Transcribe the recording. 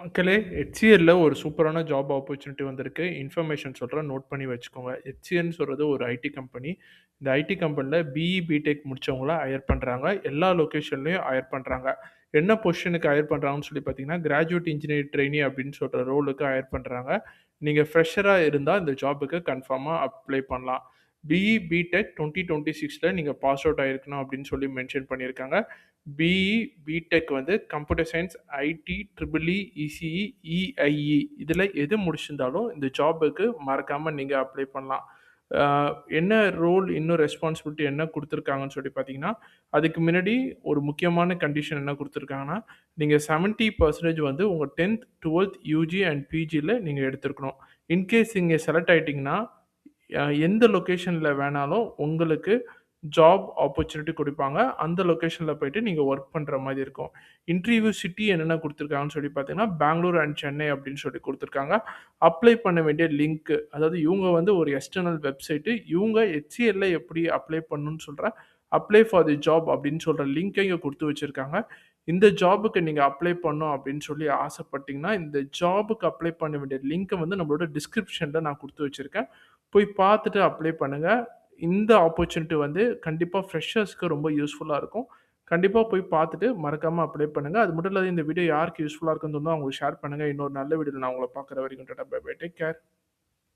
மக்களே, HCLல ஒரு சூப்பரான ஜாப் ஆப்பர்ச்சுனிட்டி வந்திருக்கு. இன்ஃபர்மேஷன் சொல்றேன். நோட் பண்ணி வச்சுக்கோங்க. HCLன்னு சொல்றது ஒரு ஐடி கம்பெனி. இந்த ஐடி கம்பெனில பிஇ, பிடெக் முடிச்சவங்கள ஹையர் பண்றாங்க. எல்லா லொகேஷன்லயும் ஹையர் பண்றாங்க. என்ன பொசிஷனுக்கு ஹையர் பண்றாங்கன்னு சொல்லி பார்த்தீங்கன்னா, கிராஜுவேட் இன்ஜினியர் ட்ரெய்னி அப்படின்னு சொல்ற ரோலுக்கு ஹையர் பண்றாங்க. நீங்க ஃப்ரெஷரா இருந்தா இந்த ஜாப்க்கு கன்ஃபார்மா அப்ளை பண்ணலாம். பிஇ, பிடெக் 2026ல நீங்க பாஸ் அவுட் ஆயிருக்கணும் அப்படின்னு சொல்லி மென்ஷன் பண்ணியிருக்காங்க. பிஇ, பிடெக் வந்து computer science, IT, triple E, ECE, EIE இதில எது முடிச்சிருந்தாலும் இந்த ஜாபுக்கு மறக்காம நீங்க அப்ளை பண்ணலாம். அ என்ன ரோல் இன்னும் ரெஸ்பான்சிபிலிட்டி என்ன குடுத்துருக்காங்கன்னு சொல்லி பார்த்தீங்கன்னா, அதுக்கு முன்னாடி ஒரு முக்கியமான கண்டிஷன் என்ன குடுத்துருக்காங்கன்னா, நீங்க 70% வந்து உங்க 10த், 12த் யுஜி அண்ட் பிஜில நீங்க எடுத்திருக்கணும். இன்கேஸ் நீங்க செலக்ட் ஆயிட்டீங்கன்னா, எந்த லொகேஷன்ல வேணாலும் உங்களுக்கு ஜாப் ஆப்பர்ச்சுனிட்டி குடுப்பாங்க. அந்த லொகேஷன்ல போயிட்டு நீங்க வொர்க் பண்ற மாரி இருக்கும். இன்டர்வியூ சிட்டி என்னென்ன குடுத்துருக்காங்கன்னு சொல்லி பார்த்தீங்கன்னா, பெங்களூர் அண்ட் சென்னை அப்படின்னு சொல்லி குடுத்துருக்காங்க. அப்ளை பண்ண வேண்டிய லிங்க் அதாவது இவங்க வந்து ஒரு எக்ஸ்டர்னல் வெப்சைட். இவங்க HCLல எப்படி அப்ளை பண்ணணும்னு சொல்ற அப்ளை ஃபார் தி ஜாப் அப்படின்னு சொல்ற லிங்க்க இங்க குடுத்து வச்சிருக்காங்க. இந்த ஜாப்க்கு நீங்க அப்ளை பண்ணணும் அப்படின்னு சொல்லி ஆசைப்பட்டீங்கன்னா, இந்த ஜாப்க்கு அப்ளை பண்ண வேண்டிய லிங்க்க வந்து நம்மளோட டிஸ்கிரிப்ஷன்ல நான் குடுத்து வச்சிருக்கேன். போய் பார்த்துட்டு அப்ளை பண்ணுங்க. இந்த ஆப்பர்ச்சுனிட்டி வந்து கண்டிப்பா ஃப்ரெஷர்ஸ்க்கு ரொம்ப யூஸ்ஃபுல்லா இருக்கும். கண்டிப்பா போய் பார்த்துட்டு மறக்காம அப்ளை பண்ணுங்க. அது மட்டும் இல்லாத இந்த வீடியோ யாருக்கு யூஸ்ஃபுல்லா இருக்குன்னு தோணுதோ அவங்களுக்கு ஷேர் பண்ணுங்க. இன்னொரு நல்ல வீடியோல நான் உங்கள பார்க்குற வரைக்கும் tata bye bye. Take care.